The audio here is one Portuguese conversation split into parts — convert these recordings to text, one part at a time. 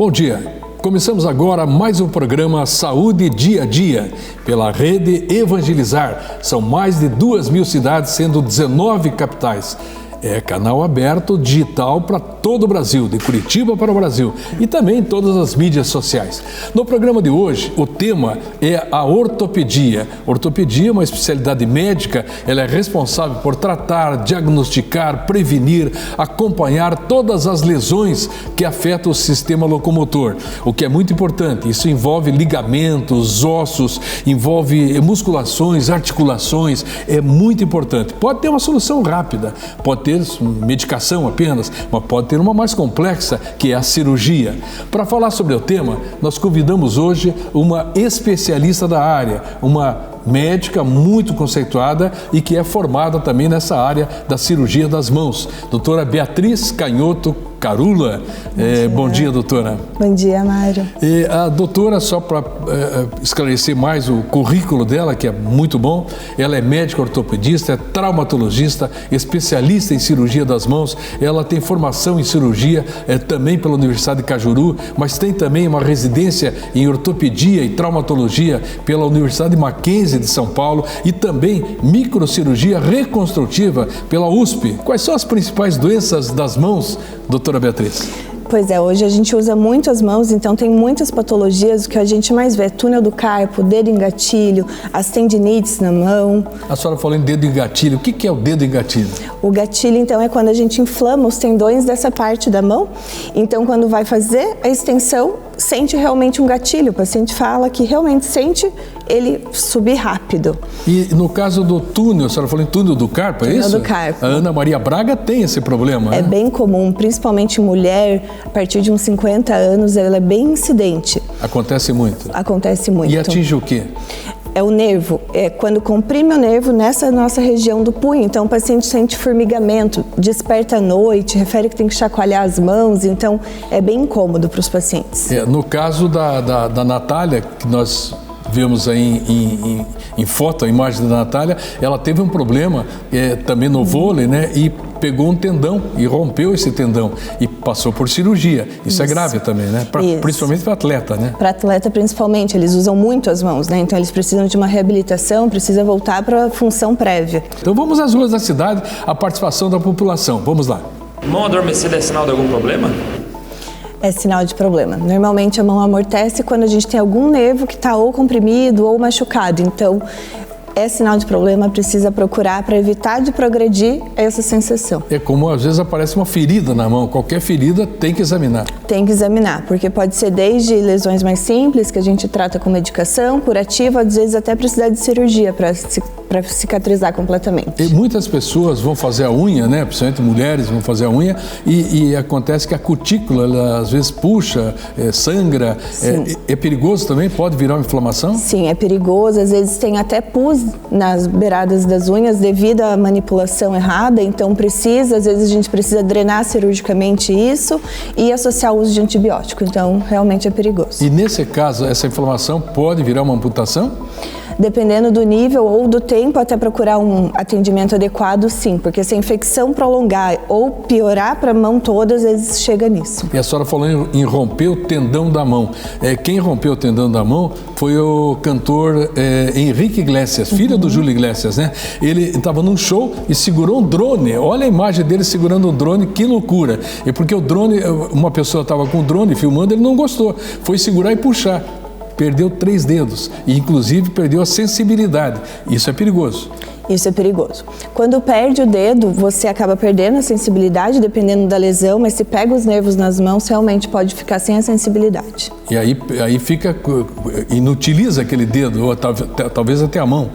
Bom dia. Começamos agora mais um programa Saúde Dia a Dia, pela rede Evangelizar. São mais de 2.000 cidades, sendo 19 capitais. É canal aberto digital para todo o Brasil, de Curitiba para o Brasil, e também em todas as mídias sociais. No programa de hoje, o tema é a ortopedia. Ortopedia é uma especialidade médica, ela é responsável por tratar, diagnosticar, prevenir, acompanhar todas as lesões que afetam o sistema locomotor, o que é muito importante. Isso envolve ligamentos, ossos, envolve musculações, articulações, é muito importante. Pode ter uma solução rápida, pode ter medicação apenas, mas pode ter uma mais complexa, que é a cirurgia. Para falar sobre o tema, nós convidamos hoje uma especialista da área, uma médica muito conceituada e que é formada também nessa área da cirurgia das mãos, doutora Beatriz Canhoto Carula. Bom dia, doutora. Bom dia, Mário. A doutora, só para esclarecer mais o currículo dela, que é muito bom, ela é médica ortopedista, é traumatologista, especialista em cirurgia das mãos, ela tem formação em cirurgia também pela Universidade de Cajuru, mas tem também uma residência em ortopedia e traumatologia pela Universidade Mackenzie de São Paulo e também microcirurgia reconstrutiva pela USP. Quais são as principais doenças das mãos, doutora Beatriz? Pois é, hoje a gente usa muito as mãos, então tem muitas patologias. O que a gente mais vê é túnel do carpo, dedo em gatilho, as tendinites na mão. A senhora falou em dedo em gatilho, o que é o dedo em gatilho? O gatilho, então, é quando a gente inflama os tendões dessa parte da mão. Então, quando vai fazer a extensão, sente realmente um gatilho. O paciente fala que realmente sente ele subir rápido. E no caso do túnel, a senhora falou em túnel do carpo, é isso? Túnel do carpo. A Ana Maria Braga tem esse problema, É bem comum, principalmente em mulher, a partir de uns 50 anos, ela é bem incidente. Acontece muito? Acontece muito. E atinge o quê? É o nervo, é quando comprime o nervo nessa nossa região do punho. Então o paciente sente formigamento, desperta à noite, refere que tem que chacoalhar as mãos, então é bem incômodo para os pacientes. No caso da Natália, que nós vemos aí em foto, a imagem da Natália, ela teve um problema também no vôlei, né? E pegou um tendão e rompeu esse tendão e passou por cirurgia. Isso é grave também, né? Principalmente para atleta, né? Para atleta, principalmente, eles usam muito as mãos, né? Então eles precisam de uma reabilitação, precisa voltar para a função prévia. Então vamos às ruas da cidade, a participação da população. Vamos lá. Mão adormecida é sinal de algum problema? É sinal de problema. Normalmente a mão amortece quando a gente tem algum nervo que está ou comprimido ou machucado. Então, é sinal de problema, precisa procurar para evitar de progredir essa sensação. É como às vezes aparece uma ferida na mão, qualquer ferida tem que examinar. Tem que examinar, porque pode ser desde lesões mais simples, que a gente trata com medicação, curativa, às vezes até precisar de cirurgia para cicatrizar completamente. E muitas pessoas vão fazer a unha, né? Principalmente mulheres vão fazer a unha e acontece que a cutícula, ela, às vezes puxa, sangra. É perigoso também? Pode virar uma inflamação? Sim, é perigoso. Às vezes tem até pus nas beiradas das unhas devido à manipulação errada, então às vezes a gente precisa drenar cirurgicamente isso e associar o uso de antibiótico, então realmente é perigoso. E nesse caso, essa inflamação pode virar uma amputação? Dependendo do nível ou do tempo, até procurar um atendimento adequado, sim, porque se a infecção prolongar ou piorar para a mão toda, às vezes chega nisso. E a senhora falou em romper o tendão da mão. Quem rompeu o tendão da mão foi o cantor Henrique Iglesias, filho do Júlio Iglesias, né? Ele estava num show e segurou um drone. Olha a imagem dele segurando um drone, que loucura! É porque o drone, uma pessoa estava com o drone filmando, ele não gostou, foi segurar e puxar. Perdeu 3 dedos e, inclusive, perdeu a sensibilidade. Isso é perigoso. Isso é perigoso. Quando perde o dedo, você acaba perdendo a sensibilidade, dependendo da lesão, mas se pega os nervos nas mãos, realmente pode ficar sem a sensibilidade. E aí fica, inutiliza aquele dedo, ou talvez até a mão.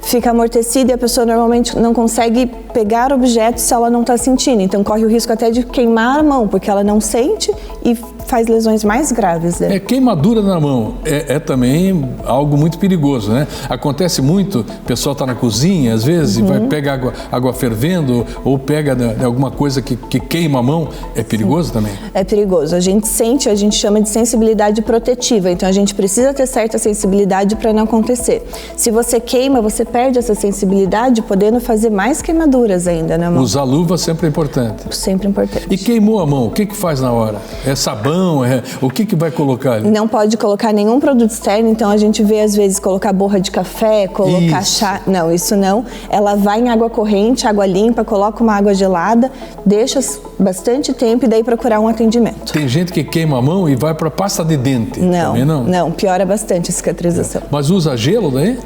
Fica amortecida e a pessoa normalmente não consegue pegar objetos se ela não está sentindo. Então corre o risco até de queimar a mão, porque ela não sente e faz lesões mais graves. Né? Queimadura na mão é também algo muito perigoso, né? Acontece muito, o pessoal está na cozinha, às vezes, e pega água fervendo ou pega alguma coisa que queima a mão. É perigoso também? É perigoso. A gente sente, a gente chama de sensibilidade protetiva. Então a gente precisa ter certa sensibilidade para não acontecer. Se você queima, você perde essa sensibilidade, podendo fazer mais queimaduras ainda na mão. Usar luva sempre é importante. Sempre importante. E queimou a mão, o que faz na hora? É sabão? sabão? O que vai colocar ali? Não pode colocar nenhum produto externo, então a gente vê às vezes colocar borra de café, colocar chá. Não, isso não. Ela vai em água corrente, água limpa, coloca uma água gelada, deixa bastante tempo e daí procurar um atendimento. Tem gente que queima a mão e vai para pasta de dente. Não, também não? Não, piora bastante a cicatrização. Mas usa gelo daí?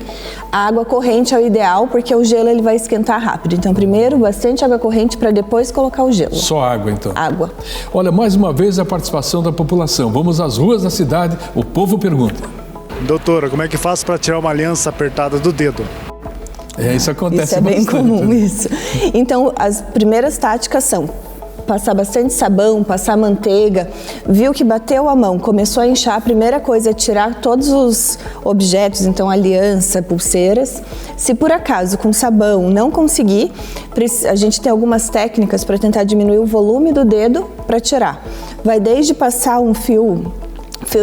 A água corrente é o ideal porque o gelo ele vai esquentar rápido. Então primeiro bastante água corrente para depois colocar o gelo. Só água então? Água. Olha, mais uma vez a participação da população. Vamos às ruas da cidade, o povo pergunta. Doutora, como é que faz para tirar uma aliança apertada do dedo? Isso acontece Isso é bem bastante. comum, isso. Então, as primeiras táticas são passar bastante sabão, passar manteiga, viu que bateu a mão, começou a inchar, a primeira coisa é tirar todos os objetos, então aliança, pulseiras. Se por acaso com sabão não conseguir, a gente tem algumas técnicas para tentar diminuir o volume do dedo para tirar. Vai desde passar um fio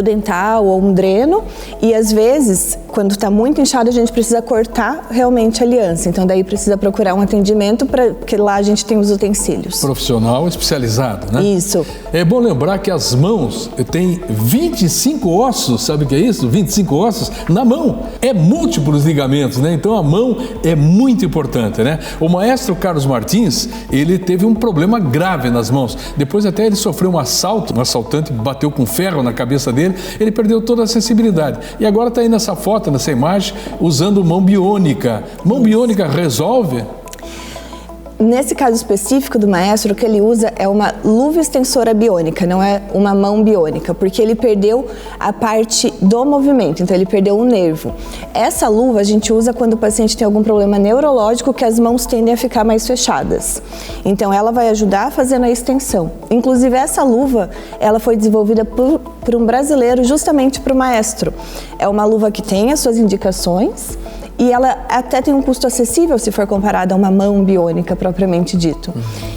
dental ou um dreno e às vezes, quando está muito inchado, a gente precisa cortar realmente a aliança. Então daí precisa procurar um atendimento porque lá a gente tem os utensílios. Profissional especializado, né? Isso. É bom lembrar que as mãos têm 25 ossos, sabe o que é isso? 25 ossos na mão. É múltiplos ligamentos, né? Então a mão é muito importante, né? O maestro Carlos Martins, ele teve um problema grave nas mãos. Depois até ele sofreu um assalto, um assaltante bateu com ferro na cabeça dele, ele perdeu toda a sensibilidade. E agora está aí nessa foto, nessa imagem, usando mão biônica. Mão biônica resolve? Nesse caso específico do maestro, o que ele usa é uma luva extensora biônica, não é uma mão biônica, porque ele perdeu a parte do movimento, então ele perdeu o nervo. Essa luva a gente usa quando o paciente tem algum problema neurológico que as mãos tendem a ficar mais fechadas. Então ela vai ajudar fazendo a extensão. Inclusive essa luva, ela foi desenvolvida por um brasileiro justamente para o maestro. É uma luva que tem as suas indicações, e ela até tem um custo acessível se for comparada a uma mão biônica propriamente dito.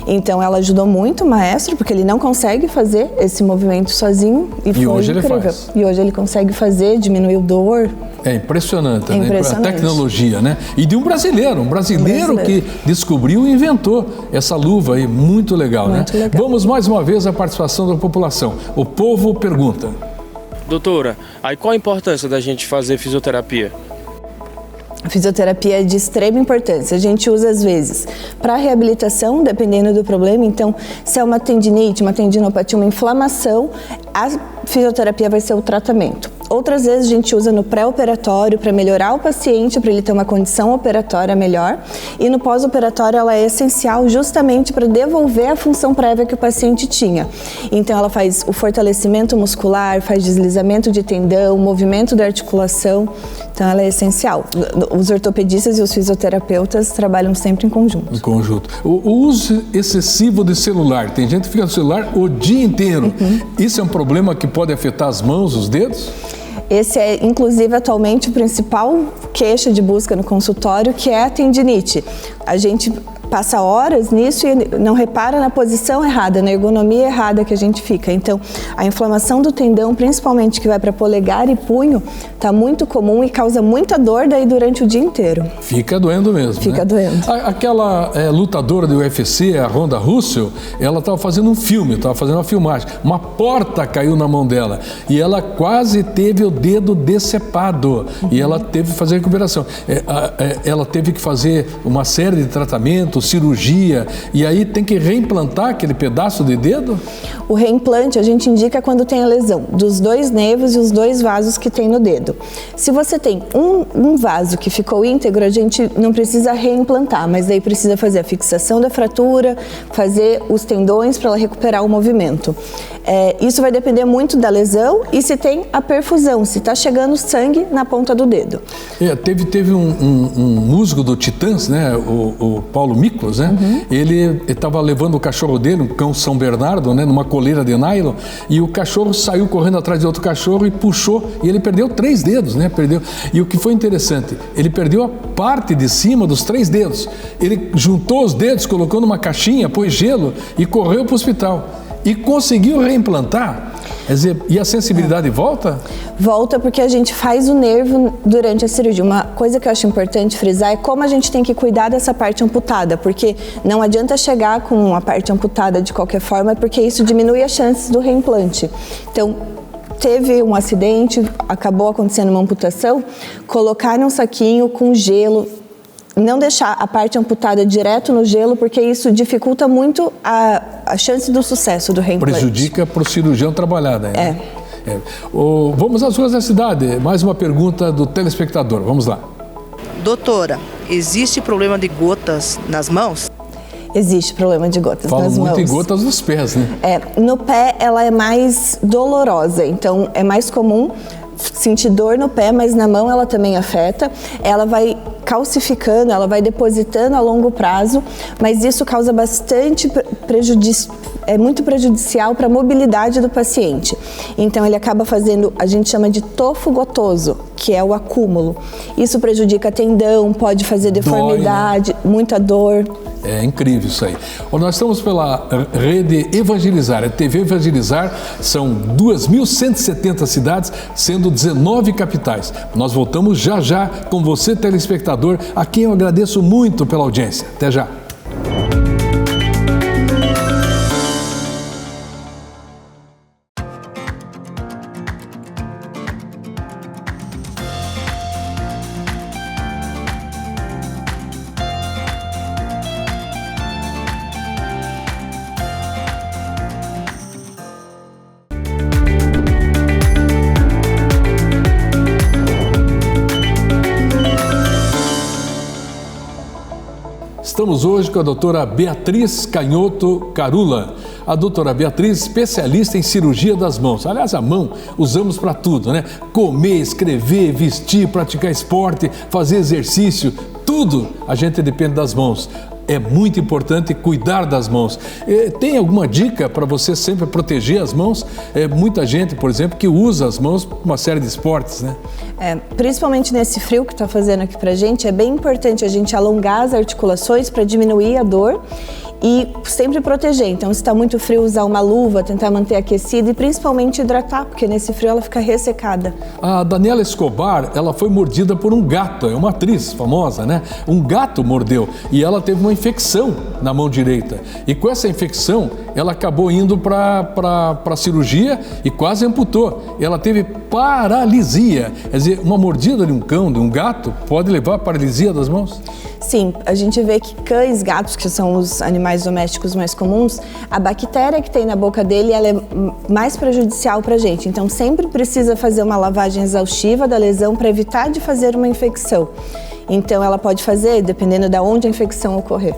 Então ela ajudou muito o maestro, porque ele não consegue fazer esse movimento sozinho e foi hoje incrível. ele faz. E hoje ele consegue fazer, diminuiu dor. É impressionante, É impressionante. A tecnologia, né? E de um brasileiro que descobriu e inventou essa luva aí, muito legal, Muito né? legal. Vamos mais uma vez à participação da população. O povo pergunta. Doutora, aí qual a importância da gente fazer fisioterapia? A fisioterapia é de extrema importância. A gente usa às vezes para reabilitação, dependendo do problema. Então, se é uma tendinite, uma tendinopatia, uma inflamação, a fisioterapia vai ser o tratamento. Outras vezes a gente usa no pré-operatório para melhorar o paciente, para ele ter uma condição operatória melhor. E no pós-operatório ela é essencial justamente para devolver a função prévia que o paciente tinha. Então ela faz o fortalecimento muscular, faz deslizamento de tendão, movimento da articulação. Então ela é essencial. Os ortopedistas e os fisioterapeutas trabalham sempre em conjunto. Em conjunto. O uso excessivo de celular. Tem gente que fica no celular o dia inteiro. Isso é um problema que pode afetar as mãos, os dedos? Esse é, inclusive, atualmente o principal queixa de busca no consultório, que é a tendinite. A gente passa horas nisso e não repara na posição errada, na ergonomia errada que a gente fica. Então, a inflamação do tendão, principalmente que vai para polegar e punho, está muito comum e causa muita dor daí durante o dia inteiro. Fica doendo mesmo, Fica né? doendo. Aquela lutadora do UFC, a Ronda Rousey, ela estava fazendo um filme, estava fazendo uma filmagem. Uma porta caiu na mão dela e ela quase teve o dedo decepado e ela teve que fazer recuperação. Ela teve que fazer uma série de tratamentos, cirurgia, e aí tem que reimplantar aquele pedaço de dedo? O reimplante a gente indica quando tem a lesão dos dois nervos e os dois vasos que tem no dedo. Se você tem um vaso que ficou íntegro, a gente não precisa reimplantar, mas daí precisa fazer a fixação da fratura, fazer os tendões para ela recuperar o movimento. Isso vai depender muito da lesão e se tem a perfusão, se está chegando sangue na ponta do dedo. Teve um músico do Titãs, né, o Paulo Miklos, né? Ele estava levando o cachorro dele, um cão São Bernardo, né, numa coleira de nylon, e o cachorro saiu correndo atrás de outro cachorro e puxou, e ele perdeu 3 dedos, né? E o que foi interessante, ele perdeu a parte de cima dos 3 dedos. Ele juntou os dedos, colocou numa caixinha, pôs gelo e correu para o hospital. E conseguiu reimplantar. Quer dizer, e a sensibilidade volta? Volta porque a gente faz o nervo durante a cirurgia. Uma coisa que eu acho importante frisar é como a gente tem que cuidar dessa parte amputada, porque não adianta chegar com a parte amputada de qualquer forma, porque isso diminui as chances do reimplante. Então, teve um acidente, acabou acontecendo uma amputação, colocar num saquinho com gelo, não deixar a parte amputada direto no gelo, porque isso dificulta muito a chance do sucesso do reimplante. Prejudica para o cirurgião trabalhar, né? Vamos às ruas da cidade. Mais uma pergunta do telespectador. Vamos lá. Doutora, existe problema de gotas nas mãos? Existe problema de gotas nas mãos. Falam muito em gotas nos pés, né? No pé ela é mais dolorosa, então é mais comum sentir dor no pé, mas na mão ela também afeta. Ela vai calcificando, ela vai depositando a longo prazo, mas isso causa bastante prejuízo, é muito prejudicial para a mobilidade do paciente. Então ele acaba fazendo, a gente chama de tofo gotoso, que é o acúmulo. Isso prejudica tendão, pode fazer deformidade, muita dor. É incrível isso aí. Nós estamos pela rede Evangelizar, a TV Evangelizar, são 2.170 cidades, sendo 19 capitais. Nós voltamos já já com você, telespectador, a quem eu agradeço muito pela audiência. Até já. Estamos hoje com a doutora Beatriz Canhoto Carula. A doutora Beatriz, especialista em cirurgia das mãos. Aliás, a mão usamos para tudo, né? Comer, escrever, vestir, praticar esporte, fazer exercício, tudo a gente depende das mãos. É muito importante cuidar das mãos. Tem alguma dica para você sempre proteger as mãos? Muita gente, por exemplo, que usa as mãos para uma série de esportes, né? Principalmente nesse frio que está fazendo aqui para a gente, é bem importante a gente alongar as articulações para diminuir a dor e sempre proteger. Então, se está muito frio, usar uma luva, tentar manter aquecida e principalmente hidratar, porque nesse frio ela fica ressecada. A Daniela Escobar, ela foi mordida por um gato, é uma atriz famosa, né? Um gato mordeu e ela teve uma infecção na mão direita. E com essa infecção, ela acabou indo para a cirurgia e quase amputou. Ela teve paralisia. Quer dizer, uma mordida de um cão, de um gato, pode levar à paralisia das mãos? Sim, a gente vê que cães, gatos, que são os animais domésticos mais comuns, a bactéria que tem na boca dele, ela é mais prejudicial para a gente. Então, sempre precisa fazer uma lavagem exaustiva da lesão para evitar de fazer uma infecção. Então, ela pode fazer, dependendo de onde a infecção ocorrer.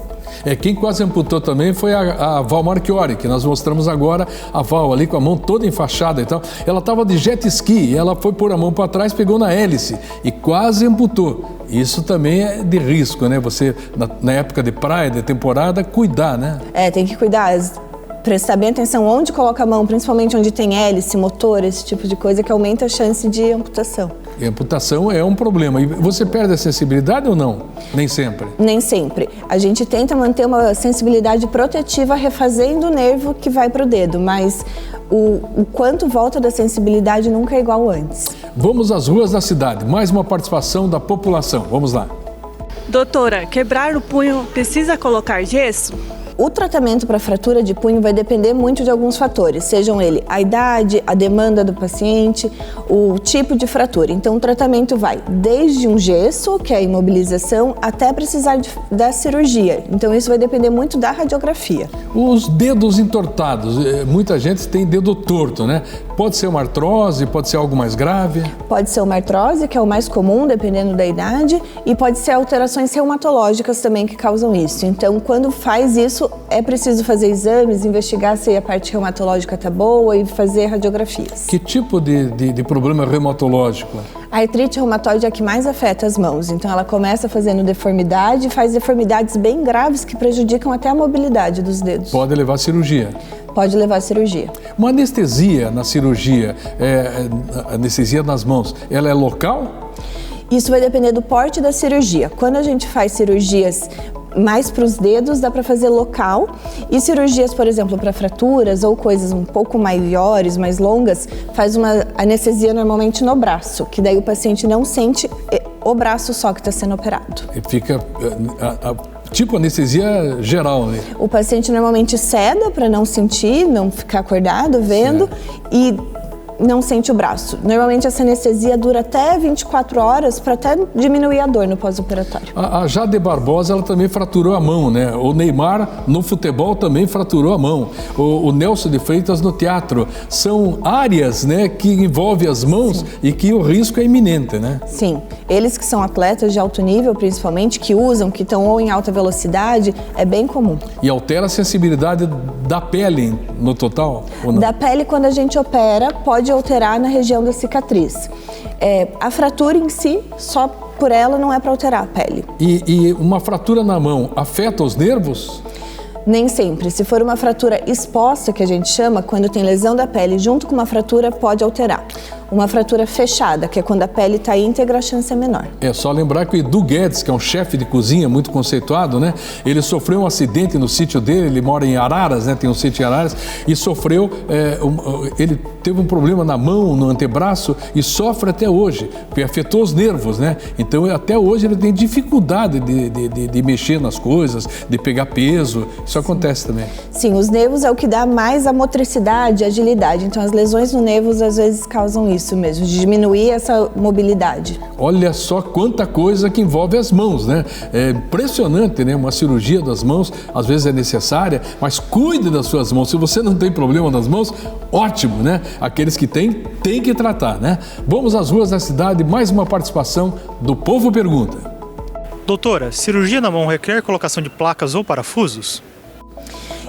Quem quase amputou também foi a Val Marchiori, que nós mostramos agora, a Val ali com a mão toda enfaixada e tal. Ela estava de jet ski, ela foi pôr a mão para trás, pegou na hélice e quase amputou. Isso também é de risco, né? Você, na época de praia, de temporada, cuidar, né? Tem que cuidar. Prestar bem atenção onde coloca a mão, principalmente onde tem hélice, motor, esse tipo de coisa, que aumenta a chance de amputação. E a amputação é um problema. E você perde a sensibilidade ou não? Nem sempre? Nem sempre. A gente tenta manter uma sensibilidade protetiva refazendo o nervo que vai para o dedo, mas o quanto volta da sensibilidade nunca é igual antes. Vamos às ruas da cidade. Mais uma participação da população. Vamos lá. Doutora, quebrar o punho precisa colocar gesso? O tratamento para fratura de punho vai depender muito de alguns fatores, sejam ele a idade, a demanda do paciente, o tipo de fratura. Então o tratamento vai desde um gesso, que é a imobilização, até precisar da cirurgia. Então isso vai depender muito da radiografia. Os dedos entortados, muita gente tem dedo torto, né? Pode ser uma artrose, pode ser algo mais grave? Pode ser uma artrose, que é o mais comum, dependendo da idade, e pode ser alterações reumatológicas também que causam isso. Então, quando faz isso, é preciso fazer exames, investigar se a parte reumatológica está boa e fazer radiografias. Que tipo de problema reumatológico? A artrite reumatoide é a que mais afeta as mãos. Então, ela começa fazendo deformidade, faz deformidades bem graves que prejudicam até a mobilidade dos dedos. Pode levar à cirurgia? Pode levar à cirurgia. Uma anestesia na cirurgia, anestesia nas mãos, ela é local? Isso vai depender do porte da cirurgia. Quando a gente faz cirurgias mais para os dedos, dá para fazer local. E cirurgias, por exemplo, para fraturas ou coisas um pouco maiores, mais longas, faz uma anestesia normalmente no braço, que daí o paciente não sente o braço só que está sendo operado. E fica tipo anestesia geral, né? O paciente normalmente ceda para não sentir, não ficar acordado vendo e não sente o braço. Normalmente essa anestesia dura até 24 horas para até diminuir a dor no pós-operatório. A Jade Barbosa, ela também fraturou a mão, né? O Neymar no futebol também fraturou a mão. O Nelson de Freitas no teatro. São áreas, né, que envolvem as mãos e que o risco é iminente, né? Sim. Eles que são atletas de alto nível, principalmente, que usam, que estão ou em alta velocidade, é bem comum. E altera a sensibilidade da pele no total? Ou não? Da pele, quando a gente opera, pode alterar na região da cicatriz. A fratura em si, só por ela, não é para alterar a pele. E uma fratura na mão afeta os nervos? Nem sempre. Se for uma fratura exposta, que a gente chama, quando tem lesão da pele junto com uma fratura, pode alterar. Uma fratura fechada, que é quando a pele está íntegra, a chance é menor. É só lembrar que o Edu Guedes, que é um chefe de cozinha muito conceituado, né? Ele sofreu um acidente no sítio dele, ele mora em Araras, né? Tem um sítio em Araras, e sofreu, ele teve um problema na mão, no antebraço, e sofre até hoje, porque afetou os nervos, né? Então, até hoje ele tem dificuldade de mexer nas coisas, de pegar peso, isso acontece também. Sim, os nervos é o que dá mais a motricidade, a agilidade, então as lesões no nervos às vezes causam isso mesmo, de diminuir essa mobilidade. Olha só quanta coisa que envolve as mãos, né? É impressionante, né? Uma cirurgia das mãos, às vezes é necessária, mas cuide das suas mãos. Se você não tem problema nas mãos, ótimo, né? Aqueles que têm, tem que tratar, né? Vamos às ruas da cidade, mais uma participação do Povo Pergunta. Doutora, cirurgia na mão requer colocação de placas ou parafusos?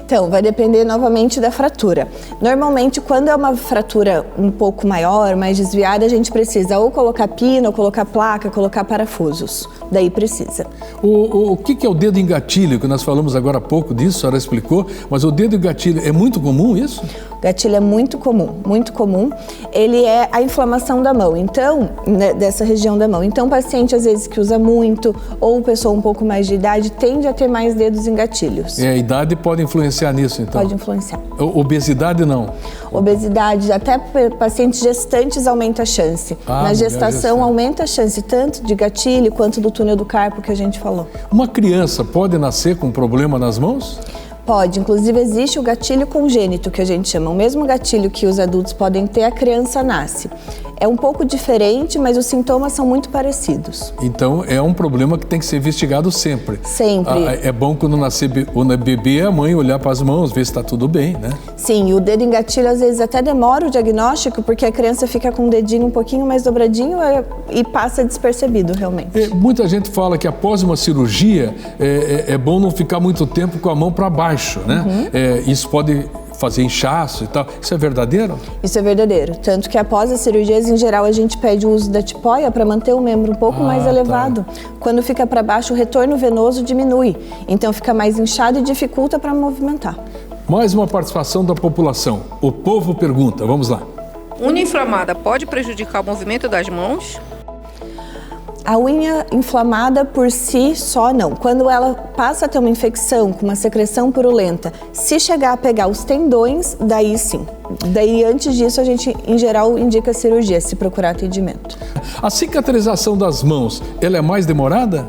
Então, vai depender novamente da fratura. Normalmente, quando é uma fratura um pouco maior, mais desviada, a gente precisa ou colocar pino, ou colocar placa, colocar parafusos. Daí precisa. O que é o dedo em gatilho? Que nós falamos agora há pouco disso, a senhora explicou, mas o dedo em gatilho é muito comum isso? O gatilho é muito comum, muito comum. Ele é a inflamação da mão, então, né, dessa região da mão. Então, o paciente, às vezes, que usa muito, ou pessoa um pouco mais de idade, tende a ter mais dedos em gatilhos. A idade pode influenciar nisso, então? Pode influenciar. Obesidade, não? Obesidade, até pacientes gestantes aumenta a chance. Na gestação aumenta a chance tanto de gatilho quanto do túnel do carpo que a gente falou. Uma criança pode nascer com problema nas mãos? Pode, inclusive existe o gatilho congênito, que a gente chama. O mesmo gatilho que os adultos podem ter, a criança nasce. É um pouco diferente, mas os sintomas são muito parecidos. Então é um problema que tem que ser investigado sempre. Sempre. É bom quando nascer o bebê, a mãe olhar para as mãos, ver se está tudo bem, né? Sim, e o dedo em gatilho às vezes até demora o diagnóstico, porque a criança fica com o dedinho um pouquinho mais dobradinho e passa despercebido realmente. Muita gente fala que após uma cirurgia é bom não ficar muito tempo com a mão para baixo, né? Isso pode fazer inchaço e tal. Isso é verdadeiro? Isso é verdadeiro. Tanto que após as cirurgias, em geral, a gente pede o uso da tipóia para manter o membro um pouco mais elevado. Quando fica para baixo, o retorno venoso diminui. Então fica mais inchado e dificulta para movimentar. Mais uma participação da população. O Povo Pergunta. Vamos lá. Unha inflamada pode prejudicar o movimento das mãos? A unha inflamada por si só não. Quando ela passa a ter uma infecção com uma secreção purulenta, se chegar a pegar os tendões, daí sim. Daí antes disso a gente em geral indica cirurgia, se procurar atendimento. A cicatrização das mãos, ela é mais demorada?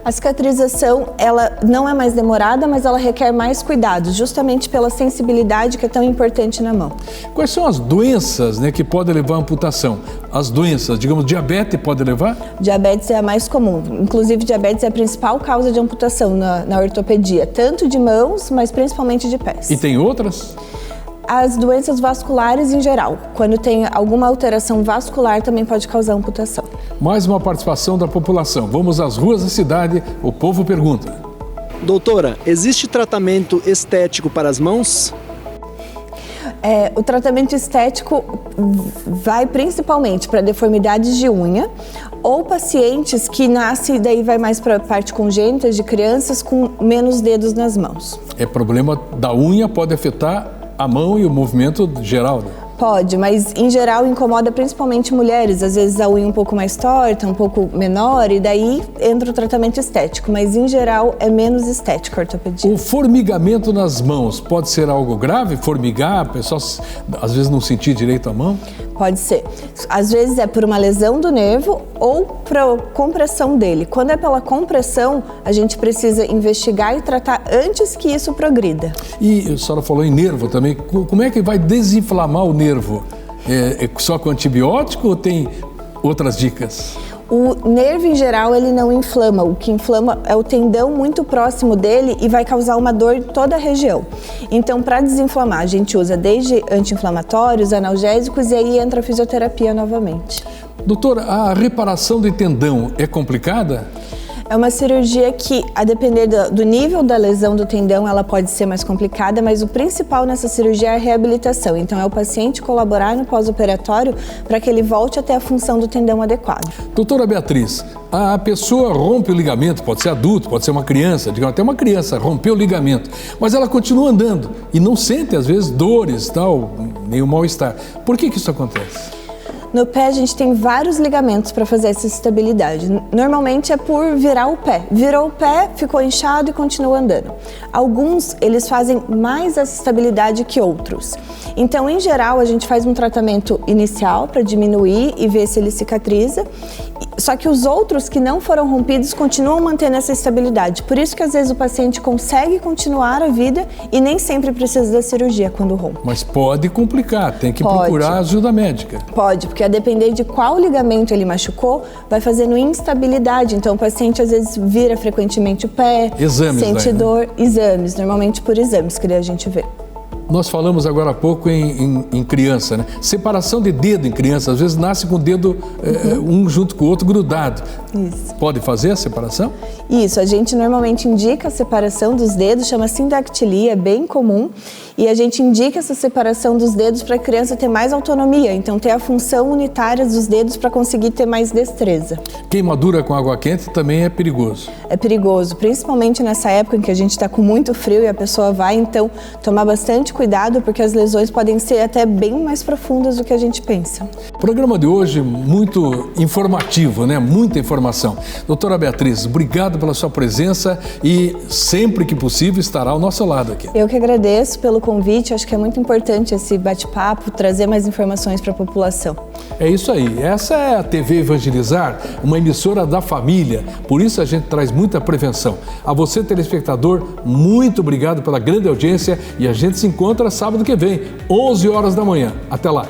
A cicatrização, ela não é mais demorada, mas ela requer mais cuidados, justamente pela sensibilidade que é tão importante na mão. Quais são as doenças, né, que podem levar à amputação? As doenças, digamos, diabetes pode levar? Diabetes é a mais comum. Inclusive, diabetes é a principal causa de amputação na ortopedia, tanto de mãos, mas principalmente de pés. E tem outras? As doenças vasculares em geral. Quando tem alguma alteração vascular, também pode causar amputação. Mais uma participação da população. Vamos às ruas da cidade. O Povo Pergunta. Doutora, existe tratamento estético para as mãos? O tratamento estético vai principalmente para deformidades de unha ou pacientes que nascem, daí vai mais para a parte congênita de crianças com menos dedos nas mãos. Problema da unha pode afetar a mão e o movimento geral, né? Pode, mas em geral incomoda principalmente mulheres. Às vezes a unha um pouco mais torta, um pouco menor, e daí entra o tratamento estético. Mas em geral é menos estético a ortopedia. O formigamento nas mãos pode ser algo grave? Formigar, a pessoa às vezes não sentir direito a mão? Pode ser. Às vezes é por uma lesão do nervo ou por compressão dele. Quando é pela compressão, a gente precisa investigar e tratar antes que isso progrida. E a senhora falou em nervo também. Como é que vai desinflamar o nervo? É só com antibiótico ou tem outras dicas? O nervo, em geral, ele não inflama. O que inflama é o tendão muito próximo dele e vai causar uma dor em toda a região. Então, para desinflamar, a gente usa desde anti-inflamatórios, analgésicos e aí entra a fisioterapia novamente. Doutora, a reparação de tendão é complicada? É uma cirurgia que, a depender do nível da lesão do tendão, ela pode ser mais complicada, mas o principal nessa cirurgia é a reabilitação. Então, é o paciente colaborar no pós-operatório para que ele volte até a função do tendão adequado. Doutora Beatriz, a pessoa rompe o ligamento, pode ser adulto, pode ser uma criança, digamos, até uma criança rompeu o ligamento, mas ela continua andando e não sente, às vezes, dores, tal, nem o mal-estar. Por que isso acontece? No pé, a gente tem vários ligamentos para fazer essa estabilidade. Normalmente é por virar o pé. Virou o pé, ficou inchado e continua andando. Alguns, eles fazem mais essa estabilidade que outros. Então, em geral, a gente faz um tratamento inicial para diminuir e ver se ele cicatriza. Só que os outros que não foram rompidos continuam mantendo essa estabilidade. Por isso que às vezes o paciente consegue continuar a vida e nem sempre precisa da cirurgia quando rompe. Mas pode complicar, tem que procurar ajuda médica. Pode, porque a depender de qual ligamento ele machucou, vai fazendo instabilidade. Então o paciente às vezes vira frequentemente o pé, sente dor. Exames, normalmente por exames que a gente vê. Nós falamos agora há pouco em criança, né? Separação de dedo em criança, às vezes nasce com o dedo um junto com o outro grudado. Isso. Pode fazer a separação? Isso, a gente normalmente indica a separação dos dedos, chama sindactilia, é bem comum. E a gente indica essa separação dos dedos para a criança ter mais autonomia, então ter a função unitária dos dedos para conseguir ter mais destreza. Queimadura com água quente também é perigoso. É perigoso, principalmente nessa época em que a gente está com muito frio e a pessoa vai, então, tomar bastante cuidado, porque as lesões podem ser até bem mais profundas do que a gente pensa. O programa de hoje muito informativo, né? Muita informação. Doutora Beatriz, obrigado pela sua presença e sempre que possível estará ao nosso lado aqui. Eu que agradeço pelo convite, acho que é muito importante esse bate-papo, trazer mais informações para a população. É isso aí, essa é a TV Evangelizar, uma emissora da família, por isso a gente traz muita prevenção. A você, telespectador, muito obrigado pela grande audiência e a gente se encontra sábado que vem, 11 horas da manhã. Até lá!